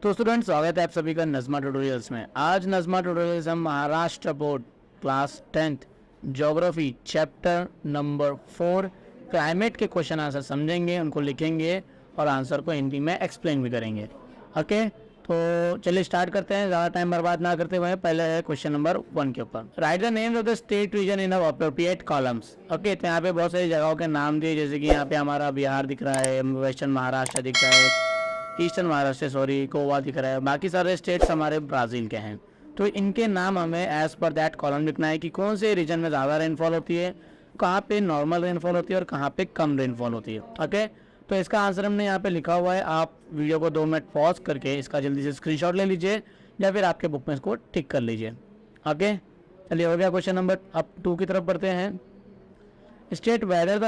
तो स्टूडेंट स्वागत है आप सभी का नज़मा ट्यूटोरियल्स में। आज नज़मा ट्यूटोरियल्स हम Maharashtra board class 10th geography chapter number 4 climate के क्वेश्चन आंसर समझेंगे, उनको लिखेंगे और आंसर को हिंदी में एक्सप्लेन भी करेंगे। ओके, तो चलिए स्टार्ट करते हैं, ज़्यादा टाइम बर्बाद ना करते हुए। पहले है क्वेश्चन नंबर 1 के ऊपर, write the names of the state region in appropriate columns. Okay, तो यहाँ पे बहुत सारी जगहों के नाम दिए, जैसे कि यहाँ पे हमारा बिहार दिख रहा है, वेस्टर्न महाराष्ट्र दिख रहा है, ईस्टर्न महाराष्ट्र गोवा दिख रहा है, बाकी सारे स्टेट्स हमारे ब्राज़ील के हैं। तो इनके नाम हमें एज पर दैट कॉलम लिखना है कि कौन से रीजन में ज़्यादा रेनफॉल होती है, कहाँ पे नॉर्मल रेनफॉल होती है और कहाँ पे कम रेनफॉल होती है। ओके, तो इसका आंसर हमने यहाँ पे लिखा हुआ है। आप वीडियो को 2 मिनट पॉज करके इसका जल्दी से स्क्रीनशॉट ले लीजिए या फिर आपके बुक में इसको टिक कर लीजिए। ओके, चलिए हो गया क्वेश्चन नंबर। अब 2 की तरफ बढ़ते हैं। स्टेट वेदर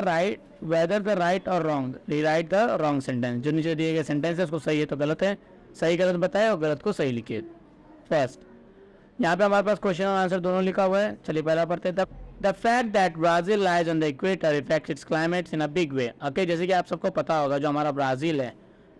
द राइट और wrong, rewrite the wrong sentence. जो नीचे दिए गए सेंटेंस है उसको सही है तो गलत है, सही गलत बताए और गलत को सही लिखिए। फर्स्ट, यहाँ पे हमारे पास क्वेश्चन और आंसर दोनों लिखा हुआ है। चलिए पहला पढ़ते हैं। The fact that Brazil lies on the equator effects it's climates in a big way. Okay, जैसे कि आप सबको पता होगा, जो हमारा ब्राज़ील है,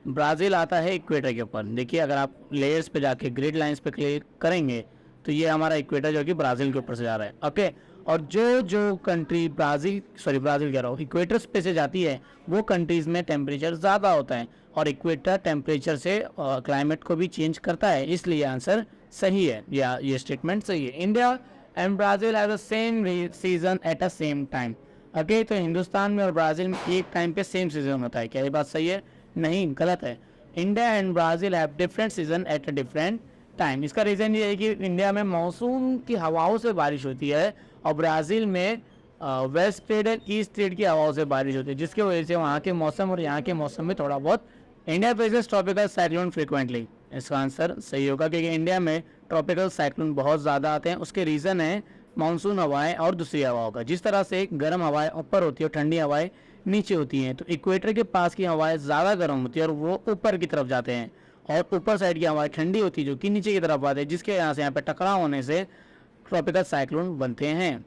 ब्राज़ील आता है इक्वेटर के ऊपर। देखिए, अगर आप लेयर्स पे जाके ग्रिड लाइंस पे क्लिक करेंगे तो ये हमारा इक्वेटर जो कि ब्राज़ील के ऊपर से जा रहा है। ओके, और जो कंट्री ब्राज़ील कह रहा हूँ, इक्वेटर्स पे से जाती है, वो कंट्रीज़ में टेम्परेचर ज़्यादा होता है और इक्वेटर टेम्परेचर से क्लाइमेट को भी चेंज करता है, इसलिए आंसर सही है, या ये स्टेटमेंट सही है। India and Brazil have the same season at a same time. Okay, तो हिंदुस्तान में और ब्राज़ील में एक टाइम पे सेम सीजन होता है। क्या ये बात सही है? नहीं, गलत है। India and Brazil have different season at a different time. इसका रीज़न ये है कि इंडिया में मानसून की हवाओं से बारिश होती है और ब्राज़ील में west trade and east trade की हवाओं से बारिश होती है, जिसकी वजह से वहाँ के मौसम और यहाँ के मौसम में थोड़ा बहुत India faces tropical cyclone frequently. इसका आंसर सही होगा, क्योंकि इंडिया में ट्रॉपिकल साइक्लोन बहुत ज़्यादा आते हैं। उसके रीज़न है मानसून हवाएं और दूसरी हवाओं का। जिस तरह से गर्म हवाएं ऊपर होती है और ठंडी हवाएं नीचे होती हैं, तो इक्वेटर के पास की हवाएं ज़्यादा गर्म होती है और वो ऊपर की तरफ जाते हैं, और ऊपर साइड की हवाएं ठंडी होती है जो कि नीचे की तरफ आते हैं, जिसके यहाँ पे टकराव होने से ट्रॉपिकल साइक्लोन बनते हैं।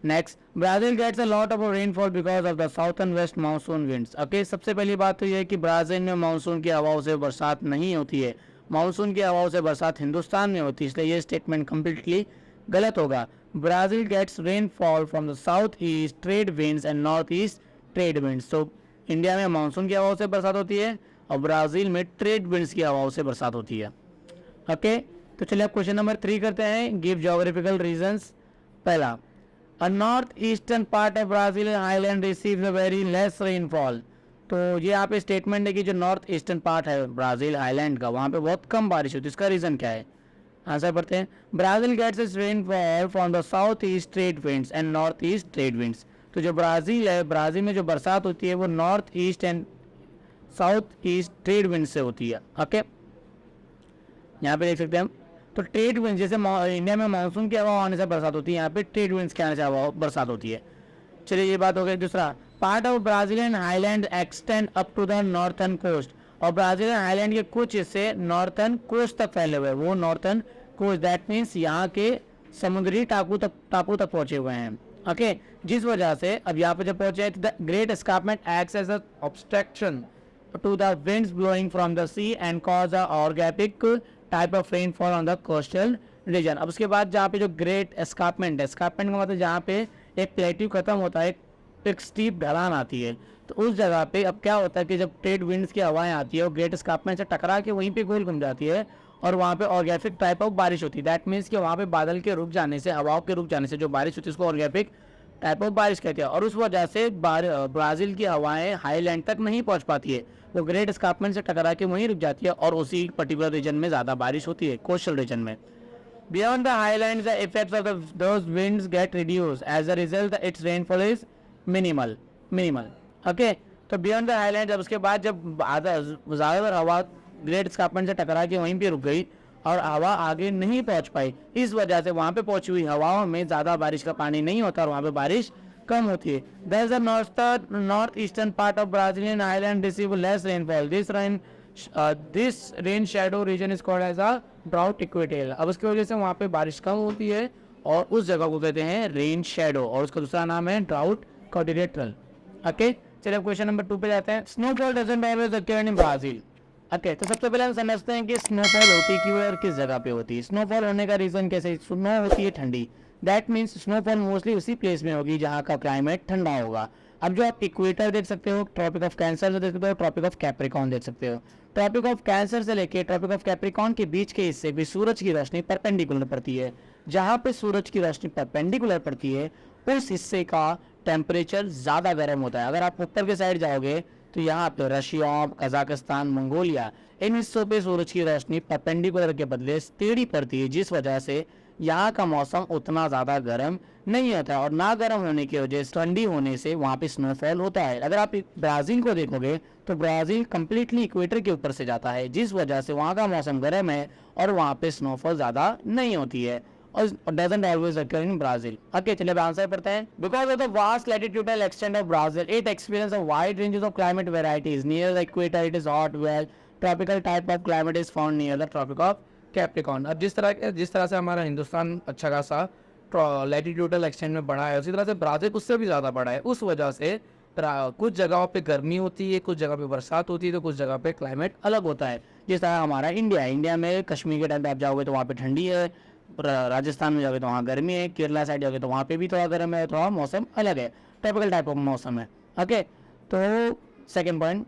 Next, Brazil gets a lot of rainfall because of the south and west monsoon winds. Okay, सबसे पहली बात तो यह है कि ब्राज़ील में मानसून की हवाओं से बरसात नहीं होती है। मानसून की हवाओं से बरसात हिंदुस्तान में होती है, इसलिए ये स्टेटमेंट कम्प्लीटली गलत होगा। Brazil gets rainfall from the south east trade winds and north east trade winds. तो इंडिया में मानसून की हवाओं से बरसात होती है और ब्राज़ील में ट्रेड विंड्स की हवाओं से बरसात होती है। ओके, तो चलिए अब क्वेश्चन नंबर 3 करते हैं। Give geographical reasons. पहला, a north eastern part of Brazil island receives a very less rainfall. तो ये यहाँ पे स्टेटमेंट है कि जो नॉर्थ ईस्टर्न पार्ट है ब्राज़ील आइलैंड का, वहाँ पे बहुत कम बारिश होती है। इसका रीज़न क्या है? आंसर पढ़ते हैं। Brazil gets its rainfall from the south east trade winds and north east trade winds. तो जो ब्राज़ील है, ब्राज़ील में जो बरसात होती है वो north east and south east trade wind से होती है। ओके, यहाँ पे देख सकते हैं हम। तो ट्रेड विंड, जैसे इंडिया में मानसून की हवा आने से बरसात होती है, यहाँ पे ट्रेड विंड्स के आने से हवा बरसात होती है। चलिए, ये बात हो गई। दूसरा, part of Brazilian highland extend up to the northern coast. और ब्राज़ीलियन हाईलैंड के कुछ हिस्से नॉर्थर्न कोस्ट तक फैले हुए हैं। वो नॉर्थर्न कोस्ट, दैट मीन्स यहाँ के समुद्री टापू तक पहुँचे हुए हैं। ओके, जिस वजह से अब यहाँ पे जब पहुँचे हैं, the great escarpment acts as a obstruction to the winds blowing from the sea and cause a orographic type of rainfall on the coastal region। अब उसके बाद जहाँ पे जो ग्रेट एस्कार्पमेंट का मतलब जहाँ पे एक प्लेट्यू खत्म होता है, एक स्टीप ढलान आती है, तो उस जगह पे अब क्या होता है कि जब ट्रेड विंड्स की हवाएं आती है और ग्रेट एस्कार्पमेंट से टकरा के वहीं पे गोल घूम जाती है और वहाँ पे ऑर्गेफिक टाइप ऑफ बारिश होती है। दैट मीन्स कि वहाँ पे बादल के रुक जाने से, हवाओं के रुक जाने से जो बारिश होती है उसको ऑर्गेफिक टाइप ऑफ बारिश कहते हैं। और उस वजह से ब्राज़ील की हवाएं हाईलैंड तक नहीं पहुंच पाती है, वो ग्रेट एस्कार्पमेंट से टकरा के वहीं रुक जाती है और उसी पर्टिकुलर रीजन में ज़्यादा बारिश होती है, कोस्टल रीजन में। Beyond the highland the effects of those winds get reduce, as a result its rainfall is minimal. Okay, तो बियॉन्ड द हाईलैंड, जब उसके बाद जब ज़्यादातर हवा ग्रेट एस्कार्पमेंट से टकरा के वहीं पर रुक गई और हवा आगे नहीं पहुंच पाई, इस वजह से वहाँ पे पहुंची हुई हवाओं में ज़्यादा बारिश का पानी नहीं होता और वहाँ पे बारिश कम होती है। Thus the north eastern part of Brazilian island receive less rainfall. This rain shadow region is called as a drought equatorial. अब उसकी वजह से वहाँ पे बारिश कम होती है और उस जगह को कहते हैं रेन शैडो, और उसका दूसरा नाम है ड्राउट क्वाड्रिलेटरल। ओके, चलिए क्वेश्चन नंबर 2 पे जाते हैं। Snowfall doesn't always occur in Brazil. Okay, तो सबसे पहले हम समझते हैं कि स्नोफॉल होती क्यों है और किस जगह पे होती है। स्नोफॉल होने का रीज़न कैसे, स्नो होती है ठंडी, दैट मीन्स स्नोफॉल मोस्टली उसी प्लेस में होगी जहाँ का क्लाइमेट ठंडा होगा। अब जो आप इक्वेटर देख सकते हो, ट्रॉपिक ऑफ कैंसर देख सकते हो, ट्रॉपिक ऑफ कैप्रिकॉन देख सकते हो। ट्रॉपिक ऑफ कैंसर से लेके ट्रॉपिक ऑफ कैप्रिकॉन के बीच के हिस्से भी सूरज की रोशनी परपेंडिकुलर पड़ती है। जहाँ पे सूरज की रोशनी परपेंडिकुलर पड़ती है उस हिस्से का टेम्परेचर ज़्यादा गर्म होता है। अगर आप ऊपर के साइड जाओगे तो यहाँ पे रशिया, कजाकिस्तान, मंगोलिया, इन हिस्सों पे सूरज की रोशनी परपेंडिकुलर के बदले टेढ़ी पड़ती है, जिस वजह से यहाँ का मौसम उतना ज़्यादा गर्म नहीं होता है। और ना गर्म होने की वजह से, ठंडी होने से वहाँ पे स्नोफॉल होता है। अगर आप ब्राज़ील को देखोगे तो ब्राज़ील कम्प्लीटली इक्वेटर के ऊपर से जाता है, जिस वजह से वहाँ का मौसम गर्म है और वहाँ पे स्नोफॉल ज़्यादा नहीं होती है और doesn't always occur in Brazil. Okay, चलिए अब आंसर पढ़ते हैं। Because of the vast latitudinal extent of Brazil, it experiences a wide range of climate varieties. Near the equator, it is hot, while tropical type of climate is found near the Tropic of Capricorn. अब जिस तरह से हमारा हिंदुस्तान अच्छा खासा latitudinal extent में बड़ा है, उसी तरह से ब्राज़ील उससे भी ज़्यादा बड़ा है। उस वजह से कुछ जगहों पे गर्मी होती है, कुछ जगह पे बरसात होती है, तो कुछ जगह पे क्लाइमेट अलग होता है। जिस तरह हमारा इंडिया है, इंडिया में कश्मीर के टाइम पे आप जाओगे तो वहाँ पे ठंडी है, राजस्थान में जाओगे तो वहाँ गर्मी है, केरला साइड जाओगे तो वहाँ पे भी थोड़ा गर्म है, थोड़ा मौसम अलग है, ट्रॉपिकल टाइप ऑफ मौसम है। ओके, तो second point,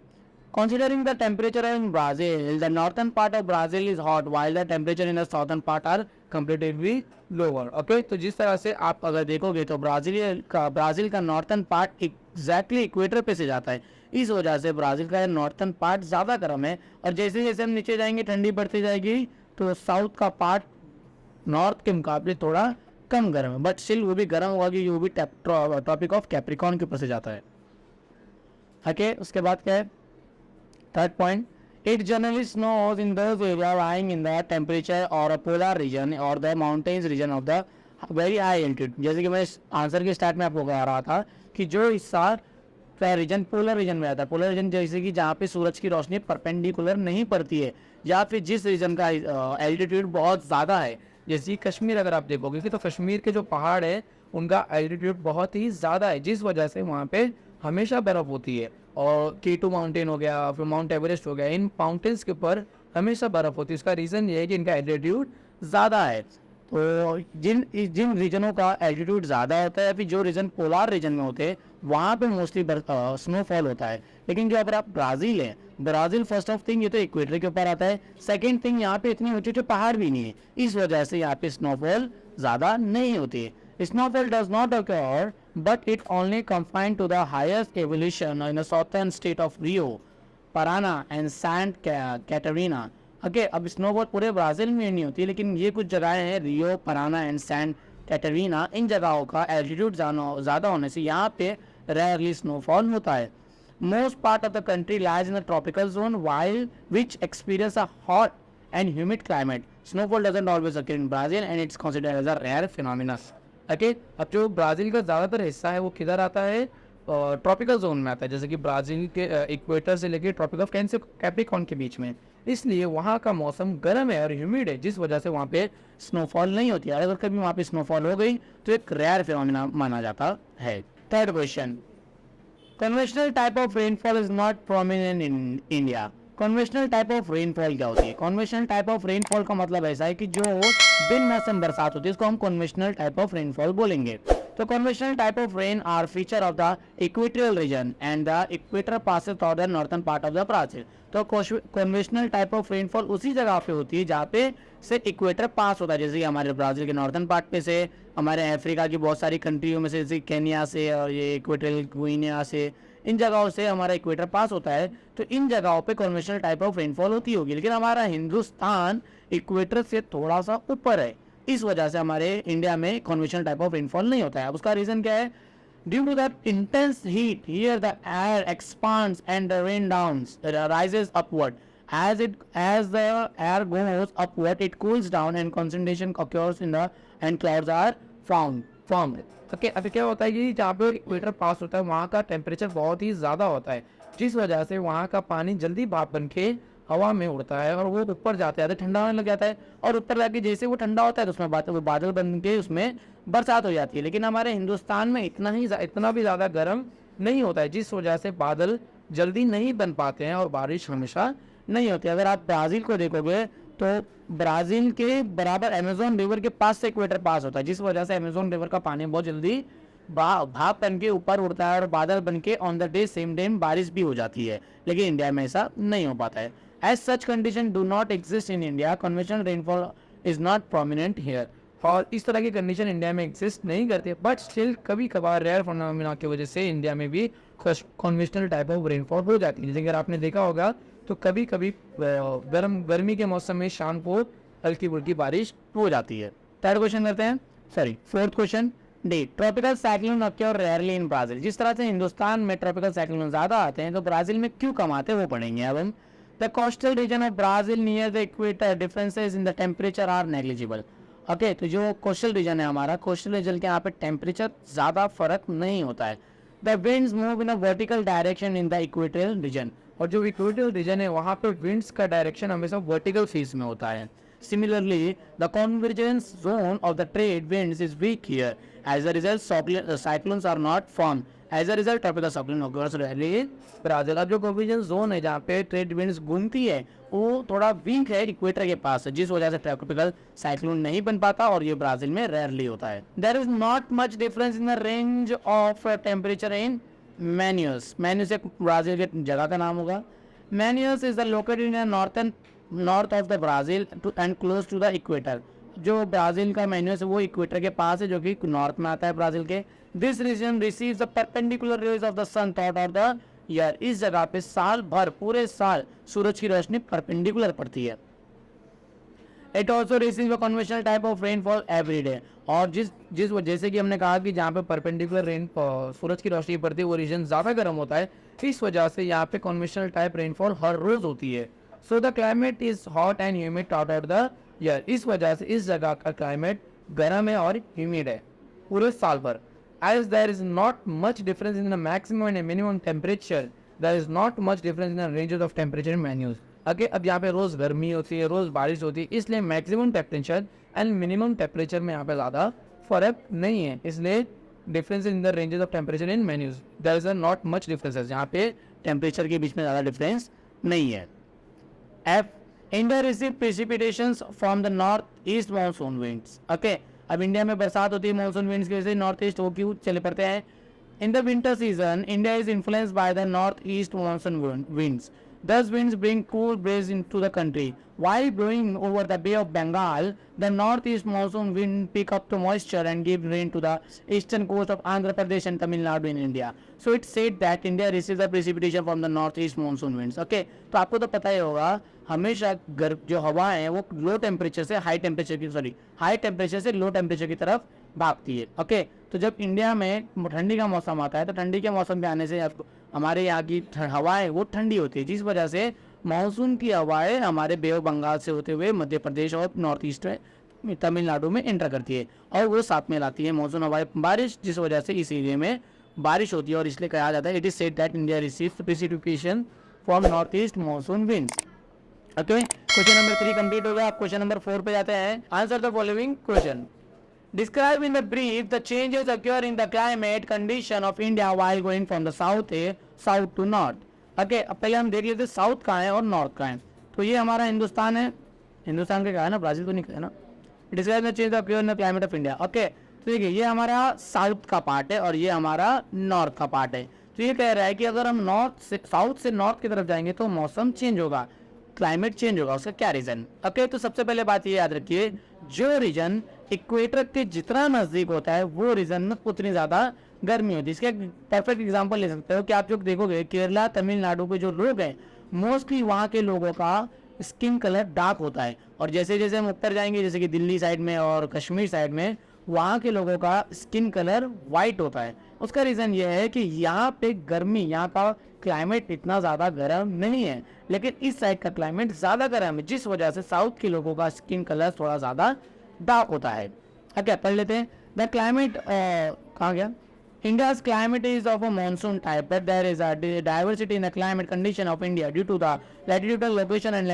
considering the temperature in Brazil, the northern part of Brazil is hot while the temperature in the southern part are comparatively lower. Okay, तो जिस तरह से आप अगर देखोगे तो ब्राज़ील का नॉर्थन पार्ट एग्जैक्टली इक्वेटर पे से जाता है, इस वजह से ब्राज़ील का नॉर्थन पार्ट ज़्यादा गर्म है। और जैसे जैसे हम नीचे जाएंगे ठंडी बढ़ती जाएगी, तो साउथ का पार्ट नॉर्थ के मुकाबले थोड़ा कम गर्म है, बट स्टिल वो भी गर्म होगा क्योंकि वो भी टॉपिक ऑफ कैप्रिकॉन के ऊपर से जाता है। ओके, उसके बाद क्या है, third point, it generally snows in those area lying in the temperature or a polar region or the mountains region of the very high altitude। जैसे कि मैं आंसर के स्टार्ट में आपको कह रहा था कि जो हिस्सा रीजन पोलर रीजन में आता है, पोलर रीजन जैसे कि जहाँ पे सूरज की रोशनी परपेंडिकुलर नहीं पड़ती है, या फिर जिस रीजन का एल्टीट्यूड बहुत ज़्यादा है, जैसे कश्मीर अगर आप देखोगे कि तो कश्मीर के जो पहाड़ है उनका एल्टीट्यूड बहुत ही ज़्यादा है, जिस वजह से वहाँ पे हमेशा बर्फ़ होती है। और K2 माउंटेन हो गया, फिर माउंट एवरेस्ट हो गया, इन माउंटेन्स के ऊपर हमेशा बर्फ़ होती है। इसका रीज़न ये है कि इनका एल्टीट्यूड ज़्यादा है। तो जिन जिन रीजनों का एल्टीट्यूड ज़्यादा होता है, फिर जो रीजन पोलार रीजन में होते हैं वहाँ पे मोस्टली स्नोफॉल होता है। लेकिन जो अगर आप ब्राज़ील है, ब्राज़ील फर्स्ट ऑफ थिंग ये तो इक्वेटर के ऊपर आता है, सेकेंड थिंग यहाँ पे इतने ऊँचे ऊँचे पहाड़ भी नहीं है, इस वजह से यहाँ पे स्नोफॉल ज़्यादा नहीं होती है। Snowfall does not occur, but it only confined to the highest elevation in the southern state of Rio, Parana and Santa Catarina. Okay, अब स्नोफॉल पूरे ब्राज़ील में नहीं होती, लेकिन ये कुछ जगहें हैं, रियो, पराना एंड सैंट कैटरीना, इन जगहों का एल्टीट्यूड ज़्यादा होने से यहाँ पे रेयरली स्नोफॉल होता है। Most part of the country lies in the tropical zone while which experience a hot and humid climate. Snowfall doesn't always occur in Brazil and it's considered as a rare phenomena. Okay, अब जो Brazil का ज़्यादातर हिस्सा है वो किधर आता है, ट्रॉपिकल जोन में आता है, जैसे कि ब्राज़ील के इक्वेटर से लेकर ट्रॉपिक ऑफ कैप्रिकॉर्न के बीच में, इसलिए वहाँ का मौसम गर्म है और ह्यूमिड है, जिस वजह से वहाँ पे स्नोफॉल नहीं होती है। अगर कभी वहाँ पे स्नोफॉल हो गई तो एक रेयर फिनोमिना माना जाता है। Third question, conventional type of rainfall is not prominent in India. Conventional type of rainfall क्या होती है? कन्वेंशनल टाइप ऑफ रेनफॉल का मतलब ऐसा है कि जो बिन मौसम बरसात होती है उसको हम कन्वेंशनल टाइप ऑफ रेनफॉल बोलेंगे। तो conventional type of rain are feature of the equatorial region and the equator passes through the northern part of the Brazil. तो कन्वेंशनल टाइप ऑफ रेनफॉल उसी जगह पे होती है जहाँ पे से इक्वेटर पास होता है, जैसे कि हमारे ब्राज़ील के नॉर्थर्न पार्ट पे से, हमारे अफ्रीका की बहुत सारी कंट्रियों में से, जैसे केन्या से और ये इक्वेटोरियल गुइनिया से, इन जगहों से हमारा इक्वेटर पास होता है। तो इन जगहों पे कन्वेंशनल टाइप ऑफ रेनफॉल होती होगी, लेकिन हमारा हिंदुस्तान इक्वेटर से थोड़ा सा ऊपर है, इस वजह से हमारे इंडिया में कन्वेंशनल टाइप ऑफ रेनफॉल नहीं होता है। अब उसका रीज़न क्या है? Due to that intense heat here the air expands and the rain downs rises upward as the air goes upward it cools down and concentration occurs in the and clouds are formed। Okay, अभी क्या होता है कि जहाँ पे equator पास होता है वहाँ का टेम्परेचर बहुत ही ज़्यादा होता है, जिस वजह से वहाँ का पानी जल्दी भाप बन के हवा में उड़ता है और वो ऊपर जाते जाते ठंडा होने लग जाता है, और ऊपर जाके जैसे वो ठंडा होता है तो उसमें बादल बन के उसमें बरसात हो जाती है। लेकिन हमारे हिंदुस्तान में इतना भी ज़्यादा गर्म नहीं होता है, जिस वजह से बादल जल्दी नहीं बन पाते हैं और बारिश हमेशा नहीं होती। अगर आप ब्राज़ील को देखोगे तो ब्राज़ील के बराबर अमेज़न रिवर के पास से इक्वेटर पास होता है, जिस वजह से अमेज़न रिवर का पानी बहुत जल्दी भाप बन के ऊपर उड़ता है और बादल बन के on the day same day बारिश भी हो जाती है, लेकिन इंडिया में ऐसा नहीं हो पाता है। As such condition do not exist in India, conventional rainfall is not prominent here. और इस तरह की कंडीशन इंडिया में एग्जिस्ट नहीं करती, बट स्टिल कभी कभार रेयर फिनोमेना की वजह से इंडिया में भी कन्वेंशनल टाइप ऑफ रेनफॉल हो जाती है। जैसे अगर आपने देखा होगा तो कभी कभी गर्मी के मौसम में शाम को हल्की फुल्की बारिश हो जाती है। थर्ड क्वेश्चन करते हैं, sorry fourth question. D tropical cyclone acquire rarely in Brazil. जिस तरह से हिंदुस्तान में ट्रॉपिकल साइक्लोन ज़्यादा आते हैं तो ब्राज़ील में क्यों कम आते हैं वो पढ़ेंगे अब हम। The coastal region of Brazil near the equator differences in the temperature are negligible. Okay, तो जो कोस्टल रीजन है हमारा, कोस्टल रीजन के यहाँ पे टेम्परेचर ज़्यादा फर्क नहीं होता है। The winds move in a vertical direction in the equatorial reason. और जो इक्वेटोरियल रीजन है वहाँ पे विंड्स का डायरेक्शन हमेशा वर्टिकल फेज में होता है। Similarly, the convergence zone of the trade winds is weak here. As a result, cyclones are not formed. As a result, tropical cyclone occurs rarely in Brazil. अब जो convergence zone है जहाँ पे trade winds घूमती है वो थोड़ा week है, इक्वेटर के पास है, जिस वजह से ट्रॉपिकल साइक्लोन नहीं बन पाता और ये ब्राज़ील में रेयरली होता है। There is not much difference in the range of temperature in Manaus. Manaus एक ब्राज़ील के जगह का नाम होगा। Manaus is located in the north of the Brazil and close to the equator. जो ब्राज़ील का मैन्यूस है वो इक्वेटर के पास है, जो कि नॉर्थ में आता है ब्राज़ील के। This region receives the perpendicular rays of the sun throughout the year. इस जगह पे साल भर पूरे साल सूरज की रोशनी परपेंडिकुलर पड़ती है। It also receive a conventional type of rainfall every day. और जिस जैसे कि हमने कहा कि जहाँ पे परपेंडिकुलर रेन सूरज की रोशनी पड़ती है वो रीजन ज़्यादा गर्म होता है, इस वजह से यहाँ पे कन्वेंशनल टाइप रेनफॉल हर रोज होती है। So the climate is hot and humid throughout the year. इस वजह से इस जगह का क्लाइमेट गर्म है और ह्यूमिड है पूरे साल भर। As there is not much difference in the maximum and minimum temperature, there is not much difference in the ranges of temperature in Manaus. Okay, अब यहाँ पे रोज़ गर्मी होती है, रोज़ बारिश होती है, इसलिए maximum temperature and minimum temperature में यहाँ पे ज़्यादा फर्क नहीं है, इसलिए difference in the ranges of temperature in Manaus there is not much differences। यहाँ पे टेम्परेचर के बीच में ज़्यादा डिफरेंस नहीं है। F. India receive precipitations from the north-east monsoon winds. Okay, अब इंडिया में बरसात होती है मानसून विंड्स की वजह से, नॉर्थ ईस्ट हो क्यों चले पड़ते हैं। In the winter season India is influenced by the north east monsoon winds. Thus winds bring cool breeze into the country. While blowing over the Bay of Bengal, the northeast monsoon wind pick up the moisture and give rain to the eastern coast of Andhra Pradesh and Tamil Nadu in India. So it said that India receives the precipitation from the northeast monsoon winds. Okay, तो आपको तो पता ही होगा हमेशा जो हवा है वो लो टेम्परेचर से हाई टेम्परेचर से लो टेम्परेचर की तरफ भागती है। ओके, तो जब इंडिया में ठंडी का मौसम आता है तो ठंडी के मौसम पे आने से हमारे यहाँ की हवाएं वो ठंडी होती है, जिस वजह से मानसून की हवाएं हमारे बे ऑफ बंगाल से होते हुए मध्य प्रदेश और नॉर्थ ईस्ट में तमिलनाडु में एंटर करती है और वो साथ में लाती है मानसून हवाएं बारिश, जिस वजह से इस एरिया में बारिश होती है और इसलिए कहा जाता है it is said that India receives precipitation from north east monsoon winds. Okay, question number 3 complete हो गया। आप क्वेश्चन नंबर 4 पे जाते हैं। Answer the following question. Describe in the brief the changes occur in the climate condition of India while going from the south to north. Okay, अब पहले हम देख लेते हैं साउथ कहाँ है और नॉर्थ कहाँ है। तो ये हमारा हिंदुस्तान है, हिंदुस्तान का कहा है ना, ब्राज़ील तो नहीं कहा है ना। Describe the changes occur in the climate of India. Okay, तो देखिए ये हमारा साउथ का पार्ट है और ये हमारा नॉर्थ का पार्ट है। तो ये कह रहा है कि अगर हम साउथ से नॉर्थ की तरफ जाएंगे तो मौसम चेंज होगा, क्लाइमेट चेंज होगा। उसका क्या रीज़न। ओके, तो सबसे पहले बात ये याद रखिए, जो रीजन इक्वेटर के जितना नज़दीक होता है वो रीजन में उतनी ज़्यादा गर्मी होती है। इसका परफेक्ट एग्जांपल ले सकते हो कि आप जो देखोगे केरला तमिलनाडु के जो लोग हैं मोस्टली वहाँ के लोगों का स्किन कलर डार्क होता है, और जैसे जैसे हम उत्तर जाएंगे जैसे कि दिल्ली साइड में और कश्मीर साइड में वहाँ के लोगों का स्किन कलर वाइट होता है। उसका रीज़न ये है कि यहाँ पे गर्मी, यहाँ का क्लाइमेट इतना ज़्यादा गर्म नहीं है, लेकिन इस साइड का क्लाइमेट ज़्यादा गर्म है, जिस वजह से साउथ के लोगों का स्किन कलर थोड़ा ज़्यादा डार्क होता है। ओके, पढ़ लेते हैं। द क्लाइमेट कहाँ गया। India's climate is of a monsoon type, but there is a diversity in the climate condition of India due to the latitudinal location and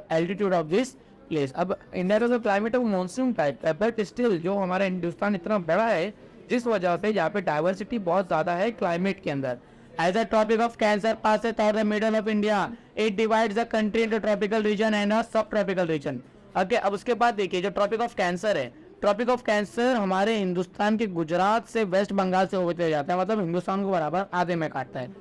altitude of this place. अब India का जो climate है वो monsoon type है, but still जो हमारा हिंदुस्तान इतना बड़ा है जिस वजह से यहाँ पे डाइवर्सिटी बहुत ज़्यादा है क्लाइमेट के अंदर। As a tropic of Cancer passes through the middle of India, it divides the country into tropical region and a subtropical region. Okay, अब उसके बाद देखिए जो ट्रॉपिक ऑफ कैंसर है, ट्रॉपिक ऑफ कैंसर हमारे हिंदुस्तान के गुजरात से वेस्ट बंगाल से होते जाता है, मतलब हिंदुस्तान को बराबर आधे में काटता है.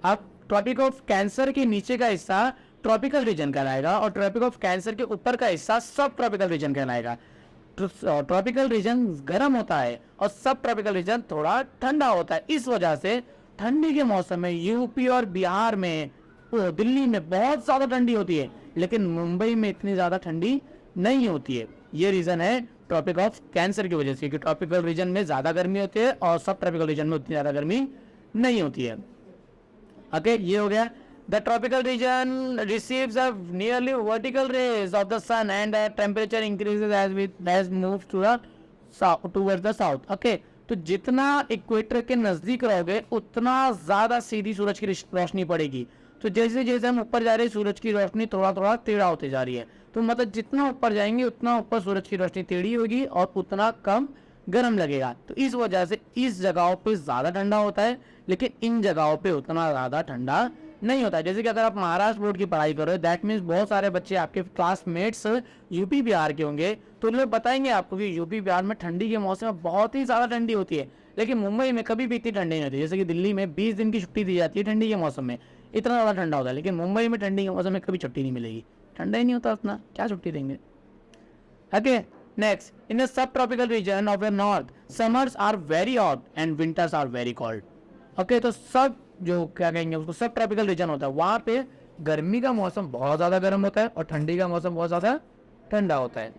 अब ट्रॉपिक ऑफ कैंसर के नीचे का हिस्सा ट्रॉपिकल रीजन कहलाएगा और ट्रॉपिक ऑफ कैंसर के ऊपर का हिस्सा सब ट्रॉपिकल रीजन कहलाएगा. ट्रॉपिकल रीजन गर्म होता है और सब ट्रॉपिकल रीजन थोड़ा ठंडा होता है. इस वजह से ठंडी के मौसम में यूपी और बिहार में, दिल्ली में बहुत ज़्यादा ठंडी होती है, लेकिन मुंबई में इतनी ज़्यादा ठंडी नहीं होती है. ये रीज़न है ट्रॉपिक ऑफ कैंसर की वजह से कि ट्रॉपिकल रीजन में ज़्यादा गर्मी होती है और सब ट्रॉपिकल रीजन में उतनी ज़्यादा गर्मी नहीं होती है. ओके, ये हो गया. The tropical region receives a nearly vertical rays of the sun and the temperature increases as moves to the south towards the south. Okay, तो जितना इक्वेटर के नजदीक रहोगे उतना ज्यादा सीधी सूरज की रोशनी पड़ेगी. तो जैसे जैसे हम ऊपर जा रहे हैं सूरज की रोशनी थोड़ा थोड़ा टेढ़ा होते जा रही है. तो मतलब जितना ऊपर जाएंगे उतना ऊपर सूरज की रोशनी टेढ़ी होगी और उतना कम गर्म लगेगा. तो इस वजह से इस जगहों पे ज़्यादा ठंडा होता है, लेकिन इन जगहों पे उतना ज़्यादा ठंडा नहीं होता है. जैसे कि अगर आप महाराष्ट्र बोर्ड की पढ़ाई कर रहे हो, दैट मीन्स बहुत सारे बच्चे आपके क्लासमेट्स यूपी बिहार के होंगे, तो लोग बताएंगे आपको कि यूपी बिहार में ठंडी के मौसम में बहुत ही ज़्यादा ठंडी होती है, लेकिन मुंबई में कभी भी इतनी ठंडी नहीं होती. जैसे कि दिल्ली में 20 दिन की छुट्टी दी जाती है ठंडी के मौसम में, इतना ज़्यादा ठंडा होता है, लेकिन मुंबई में ठंडी के मौसम में कभी छुट्टी नहीं मिलेगी. ठंडा ही नहीं होता उतना, क्या छुट्टी देंगे. Okay, next. In the subtropical region of the north summers are very hot and winters are very cold. Okay, तो सब जो क्या कहेंगे उसको सब ट्रॉपिकल रीजन होता है, वहाँ पे गर्मी का मौसम बहुत ज़्यादा गर्म होता है और ठंडी का मौसम बहुत ज़्यादा ठंडा होता है.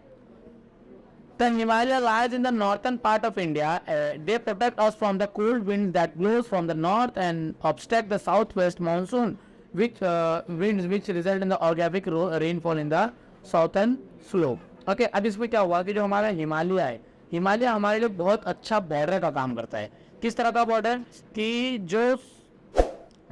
The Himalaya lies in the northern part of India. They protect us from the cold winds that blows from the north and obstruct the southwest monsoon, which winds which result in the organic rainfall in the southern slope. Okay, अब इसमें क्या हुआ कि जो हमारा हिमालय है, हिमालय हमारे लिए बहुत अच्छा बॉर्डर का काम करता है. किस तरह का बॉर्डर कि जो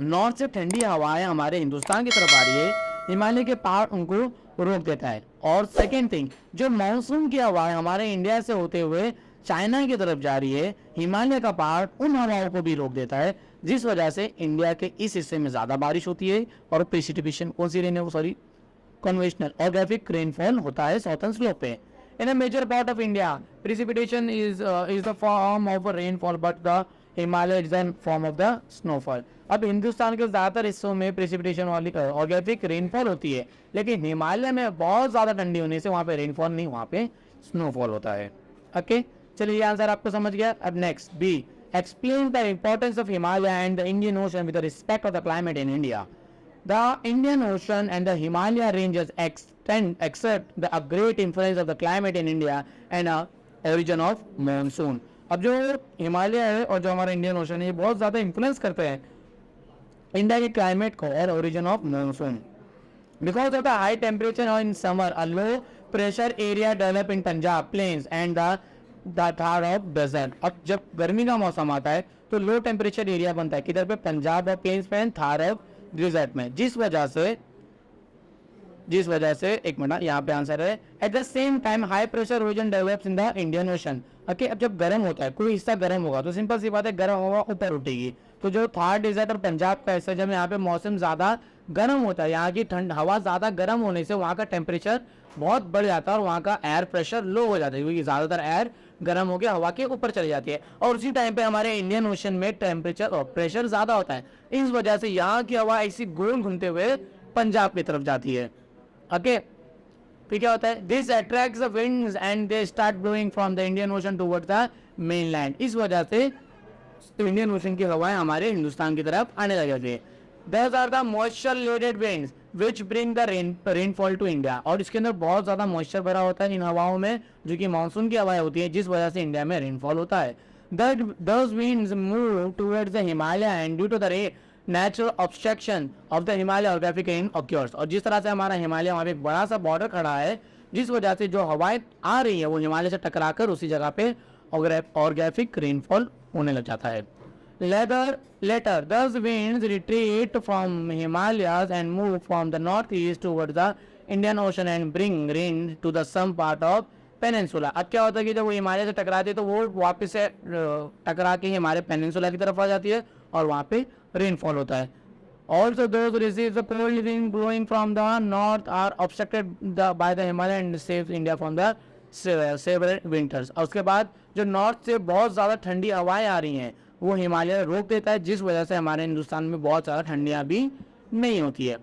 नॉर्थ से ठंडी हवाएं हमारे हिंदुस्तान की तरफ आ रही है, हिमालय के पहाड़ उनको रोक देता है. और सेकेंड थिंग, जो मानसून की हवाएं हमारे इंडिया से होते हुए चाइना की तरफ जा रही है, हिमालय का पहाड़ उन हवाओं को भी रोक देता है, जिस वजह से इंडिया के इस हिस्से में ज़्यादा बारिश होती है और प्रेसिपिटेशन कौन सी rain sorry conventional organic rainfall होता है साउथर्न स्लोप पे. In a major part of India, precipitation is the form of a rainfall, but the Himalaya is the form of the snowfall. अब हिंदुस्तान के ज़्यादातर हिस्सों में प्रेसिपिटेशन वाली ऑर्गेनिक रेनफॉल होती है, लेकिन हिमालय में बहुत ज़्यादा ठंडी होने से वहाँ पे रेनफॉल नहीं, वहाँ पे स्नोफॉल होता है. ओके, चलिए ये आंसर आपको समझ गया. अब next B, explain the importance of Himalaya and the Indian Ocean with respect of the climate in India. The Indian Ocean and the Himalaya ranges accept a great influence of the climate in India and a origin of monsoon. अब जो हिमालय है और जो हमारा Indian ocean है, ये बहुत ज़्यादा इन्फ्लुएंस करते हैं इंडिया के क्लाइमेट को और origin of monsoon. Because of the high temperature in summer, a low pressure area develop in Punjab plains and the Thar of desert. अब जब गर्मी का मौसम आता है तो लो टेम्परेचर एरिया बनता है किधर पे, पंजाब और प्लेन्स पे, थार ऑफ डिजर्ट में, जिस वजह से एक मिनट यहाँ पे आंसर है. At the same time high pressure region develops in the Indian ocean. Okay, अब जब गर्म होता है, कोई हिस्सा गर्म होगा तो सिंपल सी बात है गर्म हवा ऊपर उठेगी. तो जो थार डिजर्ट और पंजाब का हिस्सा, जब यहाँ पे मौसम ज़्यादा गर्म होता है, यहाँ की ठंड हवा ज़्यादा गर्म होने से वहाँ का टेम्परेचर बहुत बढ़ जाता है और वहाँ का एयर प्रेशर लो हो जाता है, क्योंकि ज़्यादातर एयर गर्म होकर हवा के ऊपर चली जाती है. और उसी टाइम पे हमारे इंडियन ओशन में टेम्परेचर और प्रेशर ज़्यादा होता है, इस वजह से यहाँ की हवा ऐसी गोल घूमते हुए पंजाब की तरफ जाती है. ओके, फिर क्या होता है, this attracts the winds and they start blowing from the Indian ocean towards the mainland. इस वजह से इंडियन ओशन की हवाएं हमारे हिंदुस्तान की तरफ आने लग जाती है. These are the moisture loaded winds which bring the rainfall to India. और इसके अंदर बहुत ज़्यादा मॉइस्चर भरा होता है इन हवाओं में, जो कि मानसून की हवाएं होती है, जिस वजह से इंडिया में रेनफॉल होता है. Those winds move towards the Himalaya and due to the natural obstruction of the Himalaya orographic rain occurs. और जिस तरह से हमारा हिमालय वहाँ पे एक बड़ा सा बॉर्डर खड़ा है, जिस वजह से जो हवाएं आ रही है वो हिमालय से टकराकर उसी जगह पे ऑर्गेनिक रेनफॉल होने लग जाता है. Later, those winds retreat from Himalayas and move from the northeast towards the Indian Ocean and bring rain to the some part of peninsula. अब क्या होता है कि जब वो हिमालय से टकराती है तो वो वापस से टकरा के हमारे पेनिनसुला की तरफ आ जाती है और वहाँ पे रेनफॉल होता है. Also, those receive the cold wind blowing from the north are obstructed by the Himalaya and saves India from the severe winters. और उसके बाद जो नॉर्थ से बहुत ज़्यादा ठंडी हवाएं आ रही हैं वो हिमालय रोक देता है, जिस वजह से हमारे हिंदुस्तान में बहुत ज़्यादा ठंडियाँ भी नहीं होती है.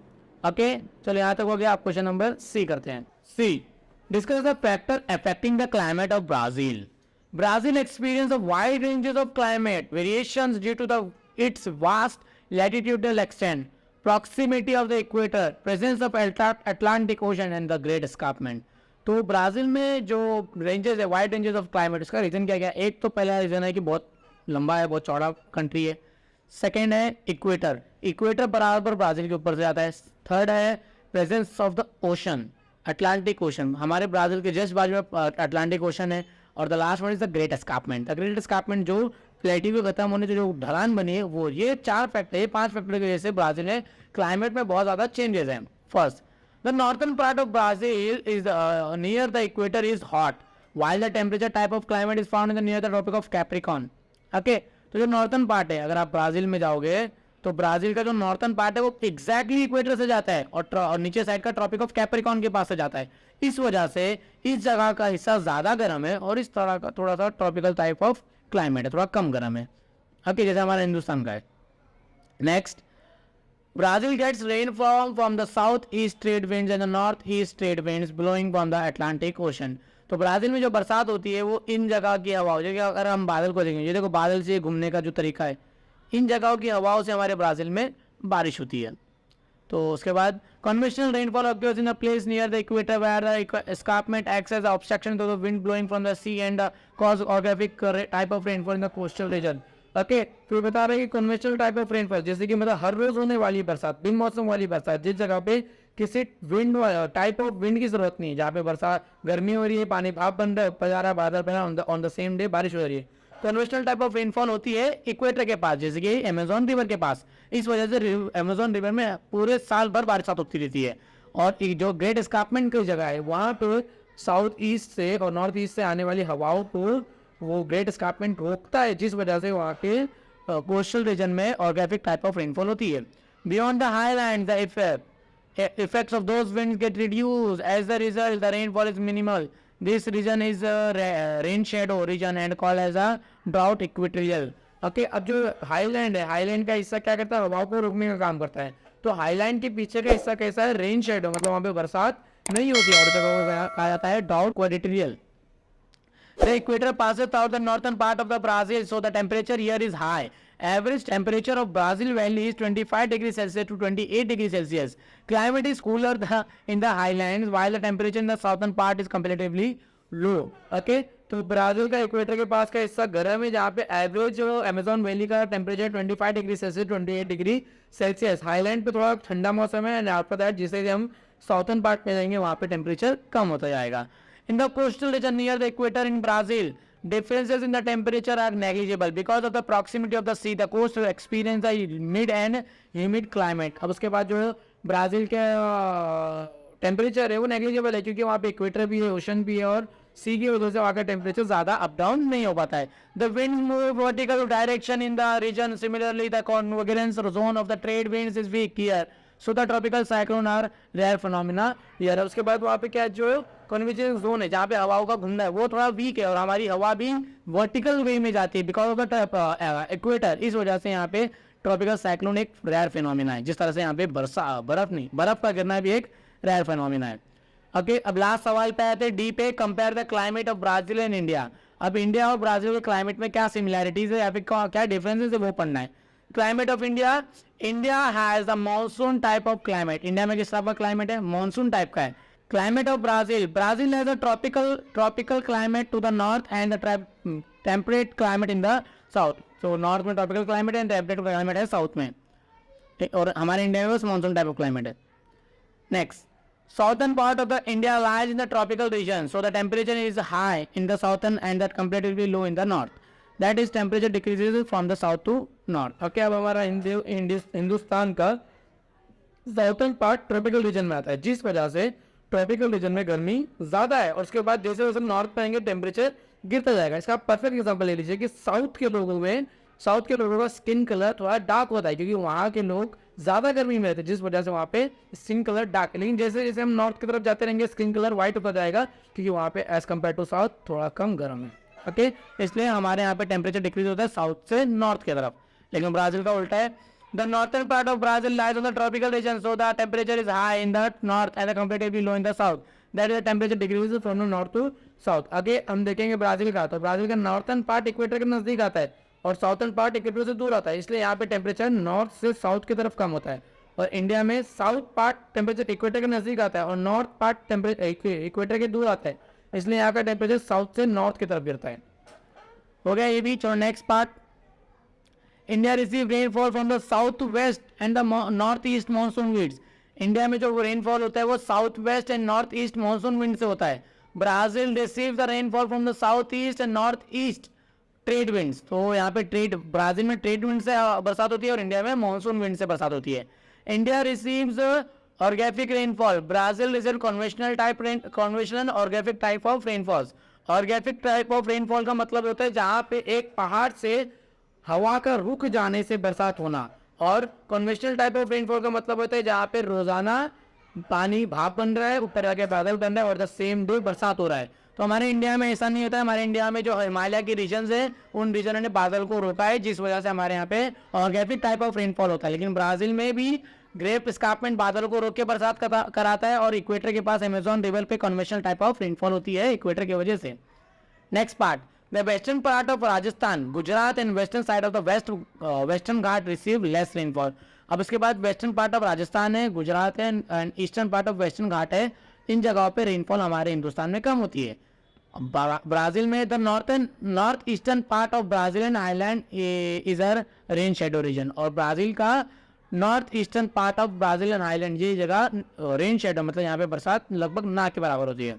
ओके, चलो यहाँ तक हो गया. आप क्वेश्चन नंबर सी करते हैं. सी, discuss the factor affecting the climate of Brazil. Brazil experiences a wide ranges of climate variations due to its vast latitudinal extent, proximity of the equator, presence of Atlantic Ocean and the Great Escarpment. तो Brazil में जो ranges है, wide ranges of climate, इसका reason क्या क्या? एक तो पहला रीज़न है कि बहुत लंबा है, बहुत चौड़ा कंट्री है. सेकेंड है इक्वेटर, इक्वेटर बराबर ब्राज़ील के ऊपर से आता है. थर्ड है presence of the ocean, Atlantic ocean, हमारे ब्राज़ील के जस्ट बाजू में अटलांटिक ओशन है. और the last one is the great escarpment. The great escarpment जो प्लेटियो खत्म होने से जो ढलान बनी है वो, ये 4 फैक्टर, ये 5 फैक्टर की वजह से ब्राज़ील में क्लाइमेट में बहुत ज़्यादा चेंजेस हैं. First, the northern part of Brazil is near the equator is hot while the temperature type of climate is found in the near the tropic of Capricorn. Okay, तो जो northern part है, अगर आप Brazil में जाओगे तो Brazil का जो नॉर्थन पार्ट है वो एग्जैक्टली इक्वेटर से जाता है और नीचे साइड का ट्रॉपिक ऑफ कैप्रिकॉन के पास से जाता है. इस वजह से इस जगह का हिस्सा ज़्यादा गर्म है और इस तरह का थोड़ा सा ट्रॉपिकल टाइप ऑफ क्लाइमेट है, थोड़ा कम गर्म है. ओके, जैसे हमारा हिंदुस्तान का है. Next, Brazil gets rainfall from the southeast trade winds and the northeast trade winds blowing from the Atlantic Ocean. तो ब्राज़ील में जो बरसात होती है वो इन जगह की हवाओं, जैसे अगर हम बादल को देखेंगे, ये देखो बादल से घूमने का जो तरीका है, इन जगहों की हवाओं से हमारे ब्राज़ील में बारिश होती है. तो उसके बाद conventional rainfall occurs in a place near the equator where the escarpment acts as an obstruction to the wind blowing from the sea and cause orographic type of rainfall in the coastal region. Okay, तो बता रहे हैं कि conventional type of rainfall, जैसे कि मतलब हर रोज होने वाली बरसात, बिन मौसम वाली बरसात, जिस जगह पे किसी विंड टाइप ऑफ विंड की जरूरत नहीं है, जहाँ पे बरसात गर्मी हो रही है, पानी भाप बन रहा है, ऊपर जा रहा है, बादल बना, ऑन द सेम डे बारिश हो रही है. कन्वेंशनल टाइप ऑफ रेनफॉल होती है इक्वेटर के पास, जैसे कि अमेजोन रिवर के पास. इस वजह से अमेजोन रिवर में पूरे साल भर बारिश होती रहती है. और जो ग्रेट एस्कार्पमेंट की जगह है वहाँ पर साउथ ईस्ट से और नॉर्थ ईस्ट से आने वाली हवाओं को वो ग्रेट एस्कार्पमेंट रोकता है, जिस वजह से वहाँ के कोस्टल रीजन में ऑर्गेनिक टाइप ऑफ रेनफॉल होती है. Beyond the highland the effects of those winds get reduced. As a result, the rainfall is minimal. This region is a rain shadow region and called as a drought equatorial. Okay, अब जो highland है, highland का हिस्सा क्या करता है? हवाओं को रोकने का काम करता है. तो हाईलैंड के पीछे का हिस्सा कैसा है? रेन शेडो, मतलब वहाँ पे बरसात नहीं होती है और जगह कहा जाता है drought equatorial. The equator passes through the northern part of the Brazil, so the temperature here is high. Average temperature of Brazil Valley is 25 degrees Celsius to 28 degrees Celsius. Climate is cooler in the highlands, while the temperature in the southern part is comparatively low. Okay, तो Brazil का equator के पास का हिस्सा गर्म है, जहाँ पे average जो अमेजोन वैली का temperature 25 degree Celsius 28 degree Celsius. Highland पे थोड़ा ठंडा मौसम है, एंड आफ्टर दैट जिसे हम साउथर्न पार्ट में जाएंगे वहाँ पे टेम्परेचर कम होता जाएगा. In the coastal region near the equator in Brazil, differences in the temperature are negligible because of the proximity of the sea. The coast experience a mid and humid climate. अब उसके बाद जो Brazil के temperature है वो negligible है, क्योंकि वहाँ पे इक्वेटर भी है, ओशन भी है, और सी की वजह से वहाँ का टेम्परेचर ज़्यादा अप डाउन नहीं हो पाता है. The wind move vertical direction in the region. Similarly the convergence zone of the trade winds is weak here. So the tropical cyclone are rare phenomena here. उसके बाद वहाँ पे क्या जो कन्वर्जेंस जोन है जहाँ पे हवाओं का घूमना है वो थोड़ा वीक है, और हमारी हवा भी वर्टिकल वे में जाती है बिकॉज ऑफ द इक्वेटर. इस वजह से यहाँ पे ट्रॉपिकल साइक्लोन एक रेयर फिनोमिना है, जिस तरह से यहाँ पे बर्फ का गिरना भी एक रेयर फिनोमिना है. ओके, अब लास्ट सवाल पे आते हैं डी पे. Compare the climate of Brazil and India. अब इंडिया और ब्राज़ील के क्लाइमेट में क्या सिमिलैरिटीज है या फिर क्या डिफरेंसेस है वो पढ़ना है. Climate of India. India has the monsoon type of climate. India में किस तरह का क्लाइमेट है? मानसून टाइप का है. Climate of Brazil. Brazil has a tropical climate to the north and the temperate climate in the south. तो north में tropical climate है, टेम्परेट क्लाइमेट है साउथ में, और हमारे इंडिया में बस मानसून टाइप ऑफ क्लाइमेट है. Next, southern part of the India lies in the tropical region, so the temperature is high in the southern and that comparatively low in the north. That is, temperature decreases from the south to north. Okay, अब हमारा हिंदुस्तान का southern part tropical region में आता है, जिस वजह से tropical region में गर्मी ज़्यादा है, और उसके बाद जैसे जैसे नॉर्थ पे आएंगे टेम्परेचर गिरता जाएगा. इसका परफेक्ट एग्जांपल ले लीजिए कि साउथ के लोगों में साउथ के लोगों का स्किन कलर थोड़ा डार्क होता है क्योंकि वहाँ के लोग ज़्यादा गर्मी में रहते हैं, जिस वजह से वहाँ पे स्किन कलर डार्क है। लेकिन जैसे जैसे हम नॉर्थ की तरफ जाते रहेंगे स्किन कलर वाइट होता जाएगा क्योंकि वहाँ पे एज कम्पेयर टू साउथ थोड़ा कम गर्म है। ओके, इसलिए हमारे यहाँ पे टेम्परेचर डिक्रीज होता है साउथ से नॉर्थ की तरफ। लेकिन ब्राज़ील का उल्टा है। The northern part of Brazil lies on the tropical region, so the temperature is high in the north and comparatively low in the south, that is the temperature decrease from north to south. आगे हम देखेंगे Brazil का, तो Brazil का northern part equator के नज़दीक आता है और साउथर्न पार्ट इक्वेटर से दूर आता है, इसलिए यहाँ पे टेम्परेचर नॉर्थ से साउथ की तरफ कम होता है। और इंडिया में साउथ पार्ट टेम्परेचर इक्वेटर के नज़दीक आता है और नॉर्थ पार्ट टेम्परेचर इक्वेटर के दूर आता है, इसलिए यहाँ का टेम्परेचर साउथ से नॉर्थ की तरफ गिरता है। हो गया ये भी। चलो next part, India receive rainfall from the south west and the north east monsoon winds. India में जो रेनफॉल होता है वो south west and north east monsoon wind से होता है। Brazil receive the rainfall from the south east and north east trade winds. तो यहाँ पे ट्रेड, ब्राजील में ट्रेड विंड से बरसात होती है और इंडिया में मानसून विंड से बरसात होती है। India receives orographic rainfall, Brazil receive conventional orographic type of rainfalls. Orographic type of rainfall का मतलब होता है जहाँ पे एक पहाड़ से हवा का रुक जाने से बरसात होना, और कन्वेंशनल टाइप ऑफ रेनफॉल का मतलब होता है जहाँ पे रोजाना पानी भाप बन रहा है, ऊपर जाके बादल बन रहा है और द सेम डे बरसात हो रहा है। तो हमारे इंडिया में ऐसा नहीं होता है। हमारे इंडिया में जो हिमालय के रीजन है उन रीजनों ने बादल को रोका है, जिस वजह से हमारे यहाँ पे ऑर्गेफिक टाइप ऑफ रेनफॉल होता है। लेकिन ब्राजील में भी ग्रेप स्कार्पमेंट बादल को रोक के बरसात कराता है और इक्वेटर के पास अमेजोन रिवर पे कन्वेंशनल टाइप ऑफ रेनफॉल होती है इक्वेटर की वजह से। Next part, the western part of Rajasthan, Gujarat and western side of the western Ghat receive less rainfall. अब इसके बाद वेस्टर्न पार्ट ऑफ राजस्थान है, गुजरात है and eastern part of western Ghat है, इन जगहों पे रेनफॉल हमारे हिंदुस्तान में कम होती है। ब्राजील में the north eastern part of Brazil and island is a rain shadow reason. और ब्राजील का north eastern part of Brazil and island ये जगह रेन शेडो मतलब यहाँ पे बरसात लगभग ना के बराबर होती है।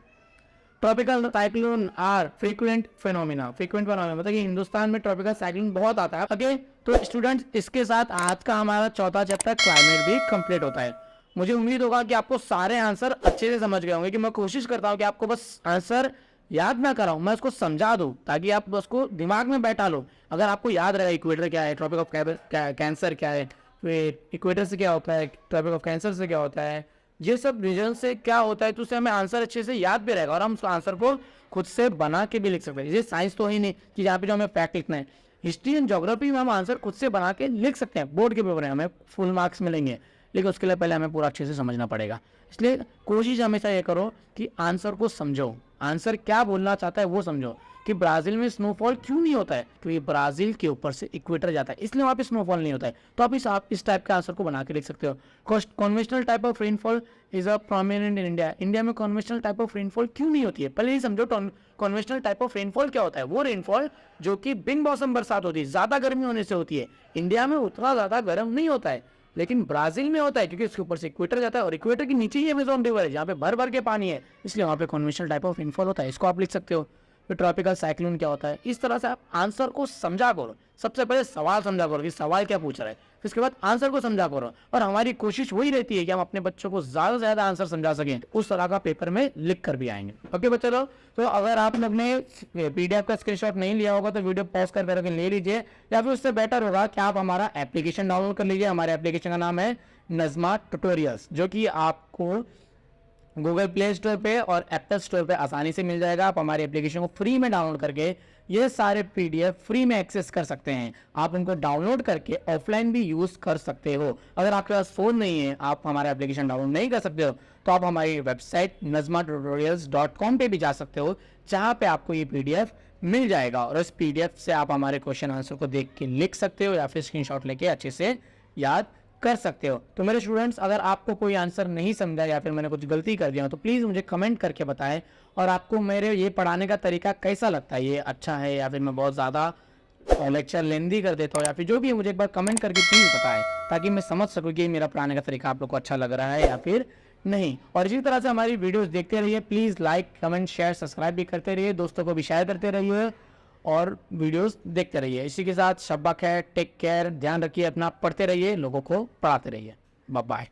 Tropical cyclone are frequent phenomena मतलब कि हिंदुस्तान में ट्रॉपिकल साइक्लोन बहुत आता है। ओके, तो स्टूडेंट्स इसके साथ आज का हमारा चौथा चैप्टर क्लाइमेट भी कंप्लीट होता है। मुझे उम्मीद होगा कि आपको सारे आंसर अच्छे से समझ गए होंगे, कि मैं कोशिश करता हूँ कि आपको बस आंसर याद ना कराऊं, मैं उसको समझा दूं ताकि आप उसको दिमाग में बैठा लो। अगर आपको याद रहेगा इक्वेटर क्या है, ट्रॉपिक ऑफ कैंसर क्या है, फिर इक्वेटर से क्या होता है, ट्रॉपिक ऑफ कैंसर से क्या होता है, ये सब रीजन से क्या होता है, तो उससे हमें आंसर अच्छे से याद भी रहेगा और हम उस आंसर को खुद से बना के भी लिख सकते हैं। ये साइंस तो ही नहीं कि यहाँ पे जो हमें फैक्ट लिखना है, हिस्ट्री एंड ज्योग्राफी में हम आंसर खुद से बना के लिख सकते हैं। बोर्ड के पेपर में हमें फुल मार्क्स मिलेंगे, लेकिन उसके लिए पहले हमें पूरा अच्छे से समझना पड़ेगा। इसलिए कोशिश हमेशा ये करो कि आंसर को समझो, आंसर क्या बोलना चाहता है वो समझो, कि ब्राज़ील में स्नोफॉल क्यों नहीं होता है, क्योंकि ब्राज़ील के ऊपर से इक्वेटर जाता है इसलिए वहाँ पे स्नोफॉल नहीं होता है। तो आप इस टाइप के आंसर को बना के लिख सकते हो। Conventional type of rainfall is a prominent in India. India में कन्वेंशनल टाइप ऑफ रेनफॉल क्यों नहीं होती है, पहले ही समझो कन्वेंशनल टाइप ऑफ रेनफॉल क्या होता है। वो रेनफॉल जो कि बिन मौसम बरसात होती है, ज़्यादा गर्मी होने से होती है। इंडिया में उतना ज़्यादा गर्म नहीं होता है, लेकिन ब्राज़ील में होता है क्योंकि उसके ऊपर से इक्वेटर जाता है और इक्वेटर के नीचे ही अमेज़न रिवर है जहाँ पे भर भर के पानी है, इसलिए वहाँ पे कन्वेंशनल टाइप ऑफ रेनफॉल होता है। इसको आप लिख सकते हो। फिर ट्रॉपिकल साइक्लोन क्या होता है, इस तरह से आप आंसर को समझा करो। सबसे पहले सवाल समझा करो कि सवाल क्या पूछ रहा है, फिर उसके बाद आंसर को समझा करो। और हमारी कोशिश वही रहती है कि हम अपने बच्चों को ज़्यादा से ज़्यादा आंसर समझा सकें, उस तरह का पेपर में लिख कर भी आएंगे। ओके बच्चे लोग, तो अगर आप लोग ने PDF का स्क्रीनशॉट नहीं लिया होगा तो वीडियो पॉज कर ले लीजिए, या फिर उससे बेटर होगा कि आप हमारा एप्लीकेशन डाउनलोड कर लीजिए। हमारे एप्लीकेशन का नाम है नज़मा ट्यूटोरियल्स, जो कि आपको गूगल प्ले स्टोर पे और एप्पल स्टोर पे आसानी से मिल जाएगा। आप हमारे एप्लीकेशन को फ्री में डाउनलोड करके ये सारे PDF फ्री में एक्सेस कर सकते हैं। आप इनको डाउनलोड करके ऑफलाइन भी यूज़ कर सकते हो। अगर आपके पास फ़ोन नहीं है, आप हमारा एप्लीकेशन डाउनलोड नहीं कर सकते हो, तो आप हमारी वेबसाइट nazmatutorials.com पे भी जा सकते हो, जहाँ पे आपको ये PDF मिल जाएगा और इस PDF से आप हमारे क्वेश्चन आंसर को देख के लिख सकते हो या फिर स्क्रीनशॉट लेके अच्छे से याद कर सकते हो। तो मेरे स्टूडेंट्स, अगर आपको कोई आंसर नहीं समझा या फिर मैंने कुछ गलती कर दिया तो प्लीज़ मुझे कमेंट करके बताएं, और आपको मेरे ये पढ़ाने का तरीका कैसा लगता है, ये अच्छा है या फिर मैं बहुत ज़्यादा लेक्चर लेंदी कर देता हूँ, या फिर जो भी है मुझे एक बार कमेंट करके प्लीज़ बताएं, ताकि मैं समझ सकूँ कि मेरा पढ़ाने का तरीका आप लोग को अच्छा लग रहा है या फिर नहीं। और इसी तरह से हमारी वीडियोस देखते रहिए। Please like comment share subscribe भी करते रहिए, दोस्तों को भी शेयर करते रहिए और वीडियोस देखते रहिए। इसी के साथ शब्बा खैर, टेक केयर, ध्यान रखिए अपना, पढ़ते रहिए, लोगों को पढ़ाते रहिए। Bye bye.